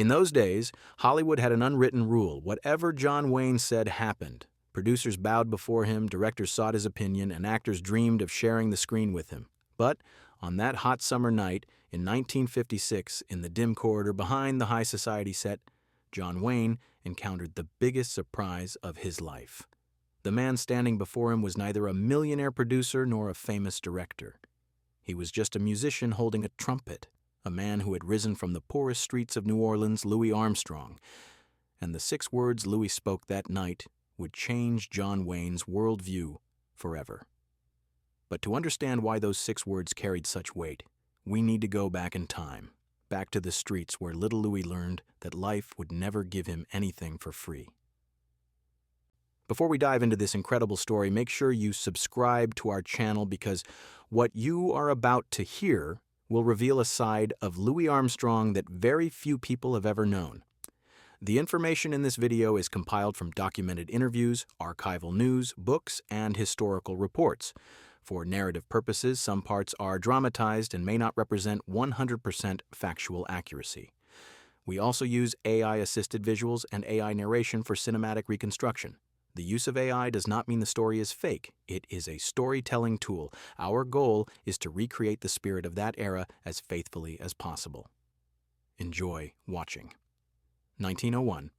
In those days, Hollywood had an unwritten rule. Whatever John Wayne said happened. Producers bowed before him, directors sought his opinion, and actors dreamed of sharing the screen with him. But on that hot summer night in 1956, in the dim corridor behind the high society set, John Wayne encountered the biggest surprise of his life. The man standing before him was neither a millionaire producer nor a famous director. He was just a musician holding a trumpet, a man who had risen from the poorest streets of New Orleans, Louis Armstrong. And the 6 words Louis spoke that night would change John Wayne's worldview forever. But to understand why those 6 words carried such weight, we need to go back in time, back to the streets where little Louis learned that life would never give him anything for free. Before we dive into this incredible story, make sure you subscribe to our channel because what you are about to hear will reveal a side of Louis Armstrong that very few people have ever known. The information in this video is compiled from documented interviews, archival news, books, and historical reports. For narrative purposes, some parts are dramatized and may not represent 100% factual accuracy. We also use AI-assisted visuals and AI narration for cinematic reconstruction. The use of AI does not mean the story is fake. It is a storytelling tool. Our goal is to recreate the spirit of that era as faithfully as possible. Enjoy watching. 1901.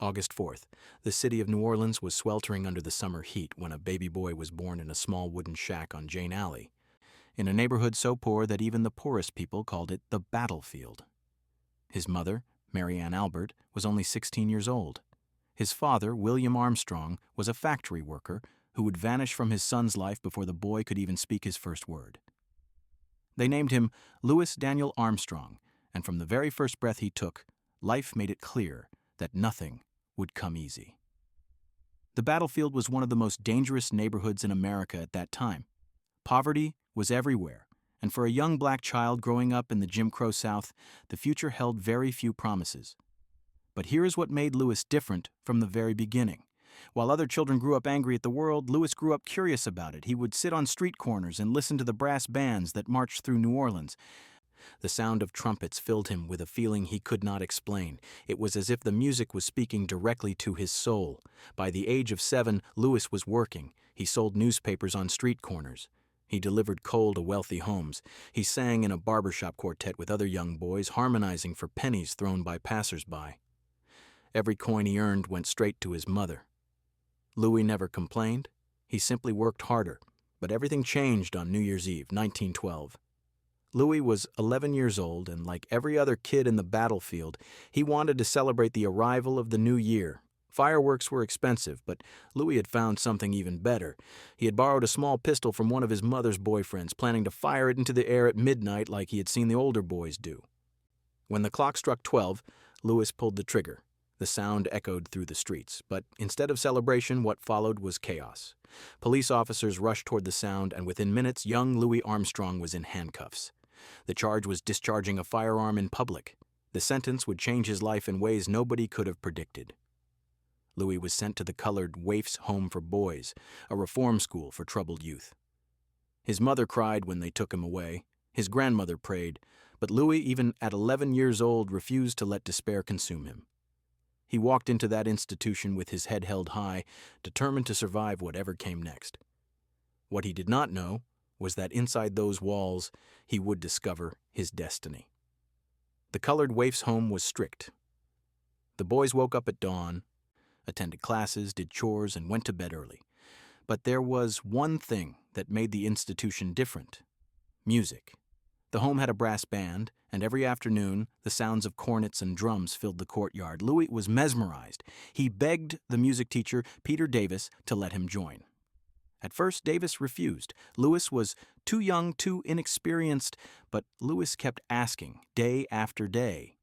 August 4th. The city of New Orleans was sweltering under the summer heat when a baby boy was born in a small wooden shack on Jane Alley, in a neighborhood so poor that even the poorest people called it the battlefield. His mother, Mary Ann Albert, was only 16 years old. His father, William Armstrong, was a factory worker who would vanish from his son's life before the boy could even speak his first word. They named him Louis Daniel Armstrong, and from the very first breath he took, life made it clear that nothing would come easy. The battlefield was one of the most dangerous neighborhoods in America at that time. Poverty was everywhere, and for a young black child growing up in the Jim Crow South, the future held very few promises. But here is what made Louis different from the very beginning. While other children grew up angry at the world, Louis grew up curious about it. He would sit on street corners and listen to the brass bands that marched through New Orleans. The sound of trumpets filled him with a feeling he could not explain. It was as if the music was speaking directly to his soul. By the age of 7, Louis was working. He sold newspapers on street corners. He delivered coal to wealthy homes. He sang in a barbershop quartet with other young boys, harmonizing for pennies thrown by passers-by. Every coin he earned went straight to his mother. Louis never complained. He simply worked harder. But everything changed on New Year's Eve, 1912. Louis was 11 years old, and like every other kid in the battlefield, he wanted to celebrate the arrival of the new year. Fireworks were expensive, but Louis had found something even better. He had borrowed a small pistol from one of his mother's boyfriends, planning to fire it into the air at midnight like he had seen the older boys do. When the clock struck 12, Louis pulled the trigger. The sound echoed through the streets, but instead of celebration, what followed was chaos. Police officers rushed toward the sound, and within minutes, young Louis Armstrong was in handcuffs. The charge was discharging a firearm in public. The sentence would change his life in ways nobody could have predicted. Louis was sent to the colored Waif's Home for Boys, a reform school for troubled youth. His mother cried when they took him away. His grandmother prayed, but Louis, even at 11 years old, refused to let despair consume him. He walked into that institution with his head held high, determined to survive whatever came next. What he did not know was that inside those walls he would discover his destiny. The colored waif's home was strict. The boys woke up at dawn, attended classes, did chores, and went to bed early. But there was one thing that made the institution different: music. The home had a brass band, and every afternoon the sounds of cornets and drums filled the courtyard. Louis was mesmerized. He begged the music teacher, Peter Davis, to let him join. At first, Davis refused. Louis was too young, too inexperienced, but Louis kept asking, day after day.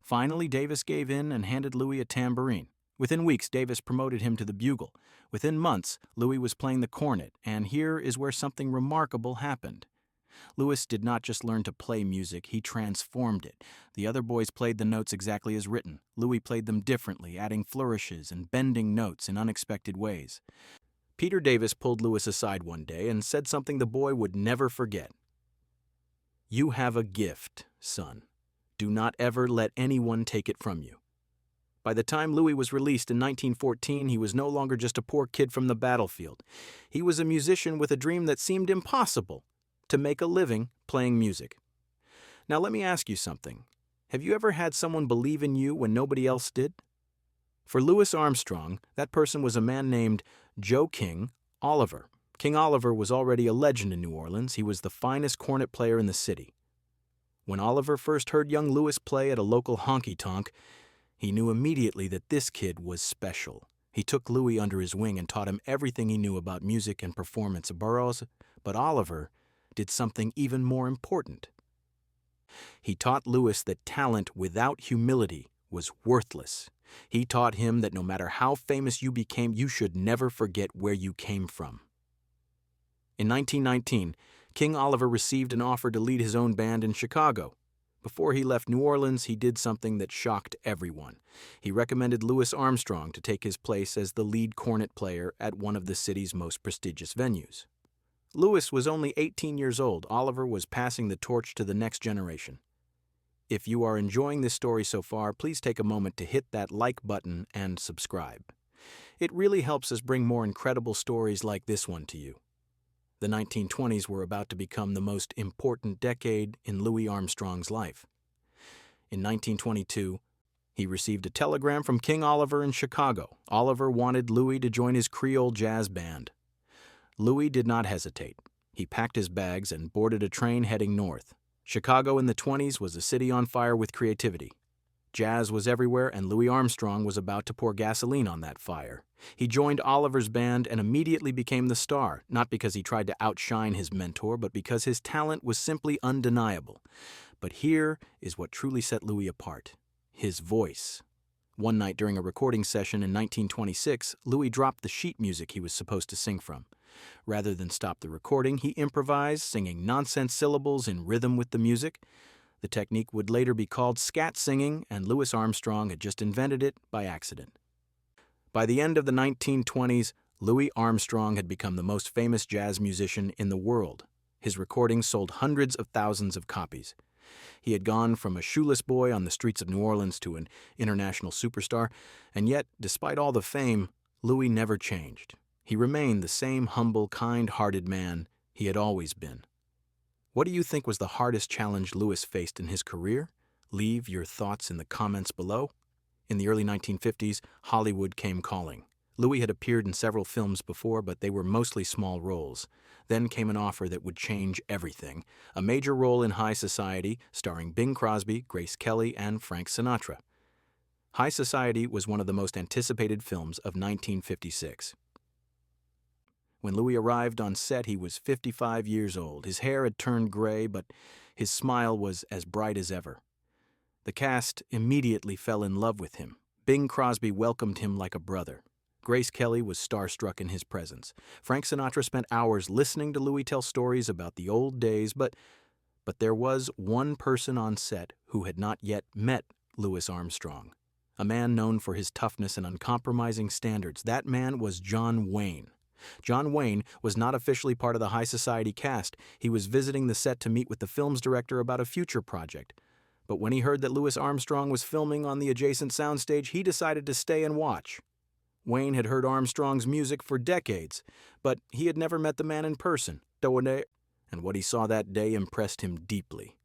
Finally, Davis gave in and handed Louis a tambourine. Within weeks, Davis promoted him to the bugle. Within months, Louis was playing the cornet, and here is where something remarkable happened. Louis did not just learn to play music, he transformed it. The other boys played the notes exactly as written. Louis played them differently, adding flourishes and bending notes in unexpected ways. Peter Davis pulled Louis aside one day and said something the boy would never forget. "You have a gift, son. Do not ever let anyone take it from you. By the time Louis was released in 1914, he was no longer just a poor kid from the battlefield. He was a musician with a dream that seemed impossible: to make a living playing music. Now let me ask you something. Have you ever had someone believe in you when nobody else did? For Louis Armstrong, that person was a man named Joe King Oliver. King Oliver was already a legend in New Orleans. He was the finest cornet player in the city. When Oliver first heard young Louis play at a local honky-tonk, he knew immediately that this kid was special. He took Louis under his wing and taught him everything he knew about music and performance boroughs, but Oliver did something even more important. He taught Louis that talent without humility was worthless. He taught him that no matter how famous you became, you should never forget where you came from. In 1919, King Oliver received an offer to lead his own band in Chicago. Before he left New Orleans, he did something that shocked everyone. He recommended Louis Armstrong to take his place as the lead cornet player at one of the city's most prestigious venues. Louis was only 18 years old. Oliver was passing the torch to the next generation. If you are enjoying this story so far, please take a moment to hit that like button and subscribe. It really helps us bring more incredible stories like this one to you. The 1920s were about to become the most important decade in Louis Armstrong's life. In 1922, he received a telegram from King Oliver in Chicago. Oliver wanted Louis to join his Creole jazz band. Louis did not hesitate. He packed his bags and boarded a train heading north. Chicago in the 20s was a city on fire with creativity. Jazz was everywhere, and Louis Armstrong was about to pour gasoline on that fire. He joined Oliver's band and immediately became the star, not because he tried to outshine his mentor, but because his talent was simply undeniable. But here is what truly set Louis apart: his voice. One night during a recording session in 1926, Louis dropped the sheet music he was supposed to sing from. Rather than stop the recording, he improvised, singing nonsense syllables in rhythm with the music. The technique would later be called scat singing, and Louis Armstrong had just invented it by accident. By the end of the 1920s, Louis Armstrong had become the most famous jazz musician in the world. His recordings sold hundreds of thousands of copies. He had gone from a shoeless boy on the streets of New Orleans to an international superstar, and yet, despite all the fame, Louis never changed. He remained the same humble, kind-hearted man he had always been. What do you think was the hardest challenge Louis faced in his career? Leave your thoughts in the comments below. In the early 1950s, Hollywood came calling. Louis had appeared in several films before, but they were mostly small roles. Then came an offer that would change everything: a major role in High Society, starring Bing Crosby, Grace Kelly, and Frank Sinatra. High Society was one of the most anticipated films of 1956. When Louis arrived on set, he was 55 years old. His hair had turned gray, but his smile was as bright as ever. The cast immediately fell in love with him. Bing Crosby welcomed him like a brother. Grace Kelly was starstruck in his presence. Frank Sinatra spent hours listening to Louis tell stories about the old days, but there was one person on set who had not yet met Louis Armstrong, a man known for his toughness and uncompromising standards. That man was John Wayne. John Wayne was not officially part of the High Society cast. He was visiting the set to meet with the film's director about a future project. But when he heard that Louis Armstrong was filming on the adjacent soundstage, he decided to stay and watch. Wayne had heard Armstrong's music for decades, but he had never met the man in person, and what he saw that day impressed him deeply.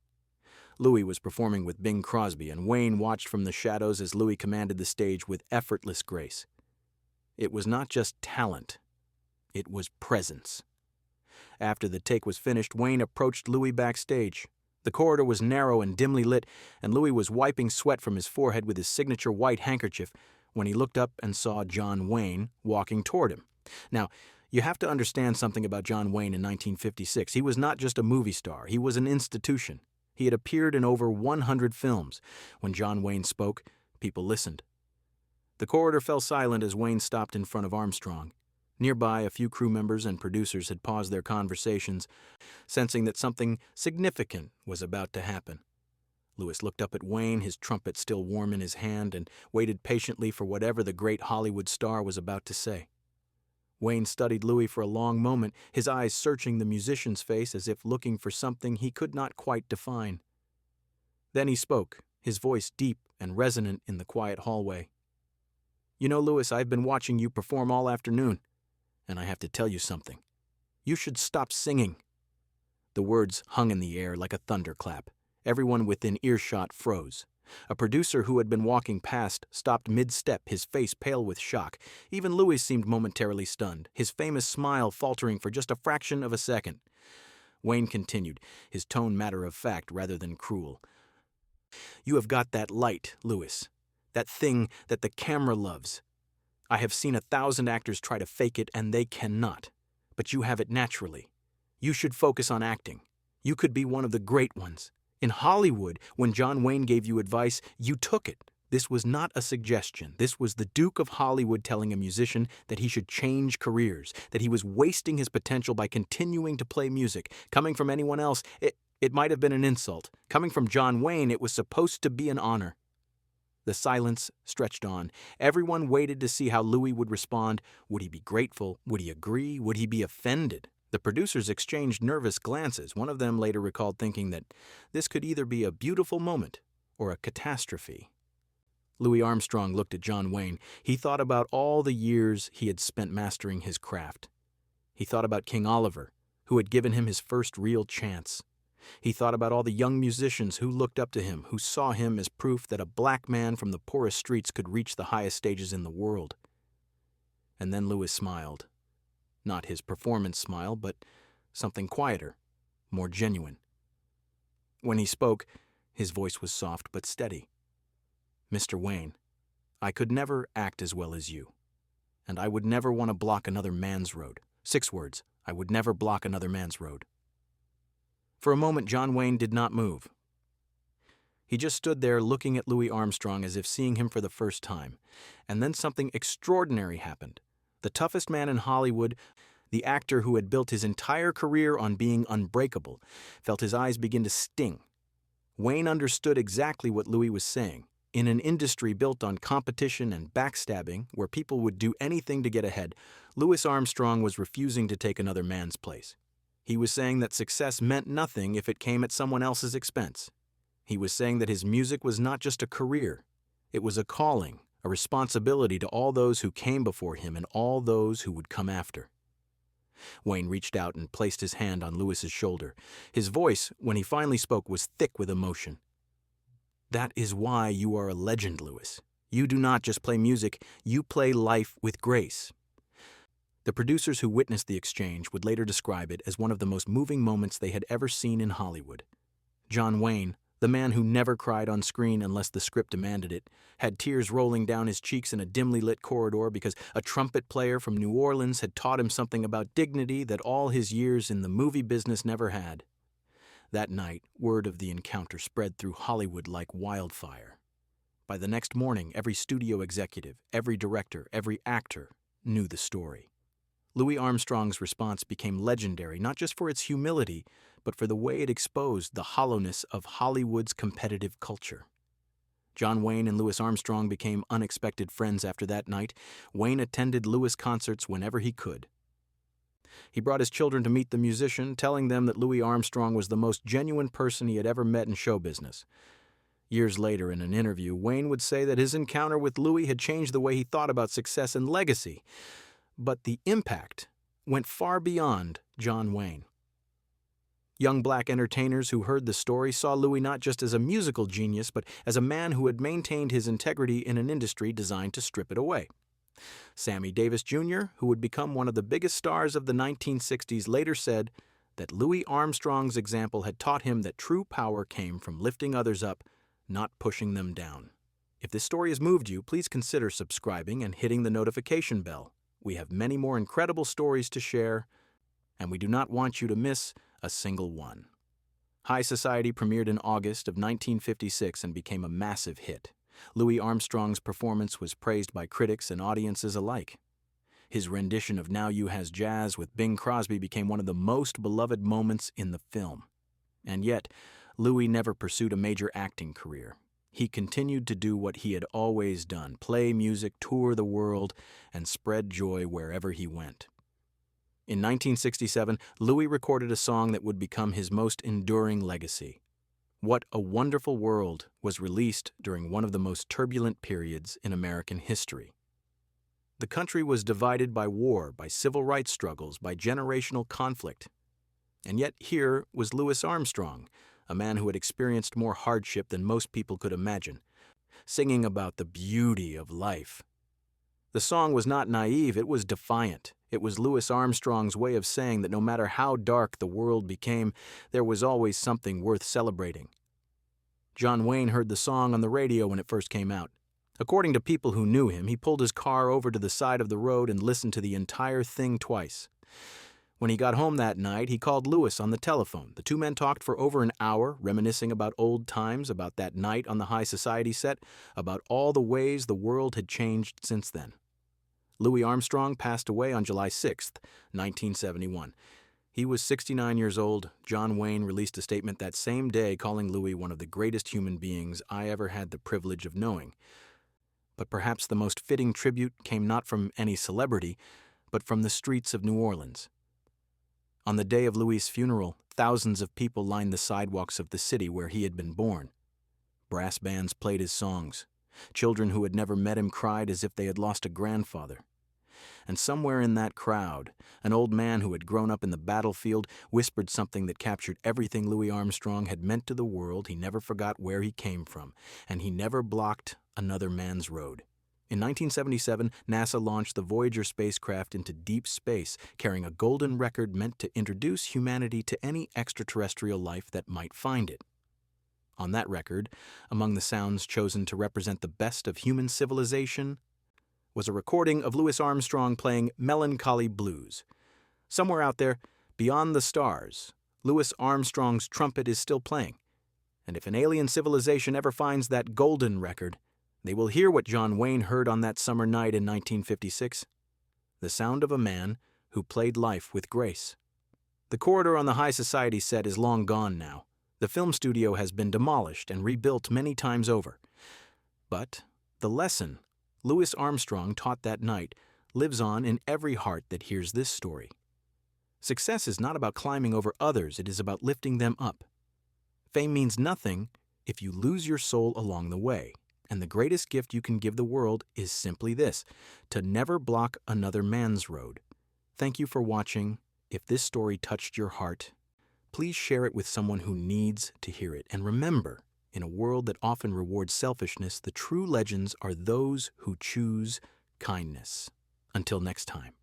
Louis was performing with Bing Crosby, and Wayne watched from the shadows as Louis commanded the stage with effortless grace. It was not just talent. It was presence. After the take was finished, Wayne approached Louis backstage. The corridor was narrow and dimly lit, and Louis was wiping sweat from his forehead with his signature white handkerchief when he looked up and saw John Wayne walking toward him. Now, you have to understand something about John Wayne in 1956. He was not just a movie star. He was an institution. He had appeared in over 100 films. When John Wayne spoke, people listened. The corridor fell silent as Wayne stopped in front of Armstrong. Nearby, a few crew members and producers had paused their conversations, sensing that something significant was about to happen. Louis looked up at Wayne, his trumpet still warm in his hand, and waited patiently for whatever the great Hollywood star was about to say. Wayne studied Louis for a long moment, his eyes searching the musician's face as if looking for something he could not quite define. Then he spoke, his voice deep and resonant in the quiet hallway. "You know, Louis, I've been watching you perform all afternoon, and I have to tell you something. You should stop singing." The words hung in the air like a thunderclap. Everyone within earshot froze. A producer who had been walking past stopped mid-step, his face pale with shock. Even Louis seemed momentarily stunned, his famous smile faltering for just a fraction of a second. Wayne continued, his tone matter-of-fact rather than cruel. "You have got that light, Louis. That thing that the camera loves. I have seen 1,000 actors try to fake it, and they cannot. But you have it naturally. You should focus on acting. You could be one of the great ones. In Hollywood, when John Wayne gave you advice, you took it. This was not a suggestion. This was the Duke of Hollywood telling a musician that he should change careers, that he was wasting his potential by continuing to play music. Coming from anyone else, it might have been an insult. Coming from John Wayne, it was supposed to be an honor." The silence stretched on. Everyone waited to see how Louis would respond. Would he be grateful? Would he agree? Would he be offended? The producers exchanged nervous glances. One of them later recalled thinking that this could either be a beautiful moment or a catastrophe. Louis Armstrong looked at John Wayne. He thought about all the years he had spent mastering his craft. He thought about King Oliver, who had given him his first real chance. He thought about all the young musicians who looked up to him, who saw him as proof that a black man from the poorest streets could reach the highest stages in the world. And then Louis smiled. Not his performance smile, but something quieter, more genuine. When he spoke, his voice was soft but steady. "Mr. Wayne, I could never act as well as you, and I would never want to block another man's road." 6 words, "I would never block another man's road." For a moment, John Wayne did not move. He just stood there looking at Louis Armstrong as if seeing him for the first time. And then something extraordinary happened. The toughest man in Hollywood, the actor who had built his entire career on being unbreakable, felt his eyes begin to sting. Wayne understood exactly what Louis was saying. In an industry built on competition and backstabbing, where people would do anything to get ahead, Louis Armstrong was refusing to take another man's place. He was saying that success meant nothing if it came at someone else's expense. He was saying that his music was not just a career. It was a calling, a responsibility to all those who came before him and all those who would come after. Wayne reached out and placed his hand on Louis's shoulder. His voice, when he finally spoke, was thick with emotion. "That is why you are a legend, Louis. You do not just play music, you play life with grace." The producers who witnessed the exchange would later describe it as one of the most moving moments they had ever seen in Hollywood. John Wayne, the man who never cried on screen unless the script demanded it, had tears rolling down his cheeks in a dimly lit corridor because a trumpet player from New Orleans had taught him something about dignity that all his years in the movie business never had. That night, word of the encounter spread through Hollywood like wildfire. By the next morning, every studio executive, every director, every actor knew the story. Louis Armstrong's response became legendary not just for its humility, but for the way it exposed the hollowness of Hollywood's competitive culture. John Wayne and Louis Armstrong became unexpected friends after that night. Wayne attended Louis concerts whenever he could. He brought his children to meet the musician, telling them that Louis Armstrong was the most genuine person he had ever met in show business. Years later, in an interview, Wayne would say that his encounter with Louis had changed the way he thought about success and legacy. But the impact went far beyond John Wayne. Young black entertainers who heard the story saw Louis not just as a musical genius, but as a man who had maintained his integrity in an industry designed to strip it away. Sammy Davis Jr., who would become one of the biggest stars of the 1960s, later said that Louis Armstrong's example had taught him that true power came from lifting others up, not pushing them down. If this story has moved you, please consider subscribing and hitting the notification bell. We have many more incredible stories to share, and we do not want you to miss a single one. High Society premiered in August of 1956 and became a massive hit. Louis Armstrong's performance was praised by critics and audiences alike. His rendition of Now You Has Jazz with Bing Crosby became one of the most beloved moments in the film. And yet, Louis never pursued a major acting career. He continued to do what he had always done, play music, tour the world, and spread joy wherever he went. In 1967, Louis recorded a song that would become his most enduring legacy. What a Wonderful World was released during one of the most turbulent periods in American history. The country was divided by war, by civil rights struggles, by generational conflict. And yet here was Louis Armstrong, a man who had experienced more hardship than most people could imagine, singing about the beauty of life. The song was not naive, it was defiant. It was Louis Armstrong's way of saying that no matter how dark the world became, there was always something worth celebrating. John Wayne heard the song on the radio when it first came out. According to people who knew him, he pulled his car over to the side of the road and listened to the entire thing twice. When he got home that night, he called Louis on the telephone. The two men talked for over an hour, reminiscing about old times, about that night on the high society set, about all the ways the world had changed since then. Louis Armstrong passed away on July 6, 1971. He was 69 years old. John Wayne released a statement that same day calling Louis one of the greatest human beings I ever had the privilege of knowing. But perhaps the most fitting tribute came not from any celebrity, but from the streets of New Orleans. On the day of Louis' funeral, thousands of people lined the sidewalks of the city where he had been born. Brass bands played his songs. Children who had never met him cried as if they had lost a grandfather. And somewhere in that crowd, an old man who had grown up in the battlefield whispered something that captured everything Louis Armstrong had meant to the world. He never forgot where he came from, and he never blocked another man's road. In 1977, NASA launched the Voyager spacecraft into deep space, carrying a golden record meant to introduce humanity to any extraterrestrial life that might find it. On that record, among the sounds chosen to represent the best of human civilization, was a recording of Louis Armstrong playing Melancholy Blues. Somewhere out there, beyond the stars, Louis Armstrong's trumpet is still playing. And if an alien civilization ever finds that golden record, they will hear what John Wayne heard on that summer night in 1956, the sound of a man who played life with grace. The corridor on the high society set is long gone now. The film studio has been demolished and rebuilt many times over. But the lesson Louis Armstrong taught that night lives on in every heart that hears this story. Success is not about climbing over others, it is about lifting them up. Fame means nothing if you lose your soul along the way. And the greatest gift you can give the world is simply this: to never block another man's road. Thank you for watching. If this story touched your heart, please share it with someone who needs to hear it. And remember, in a world that often rewards selfishness, the true legends are those who choose kindness. Until next time.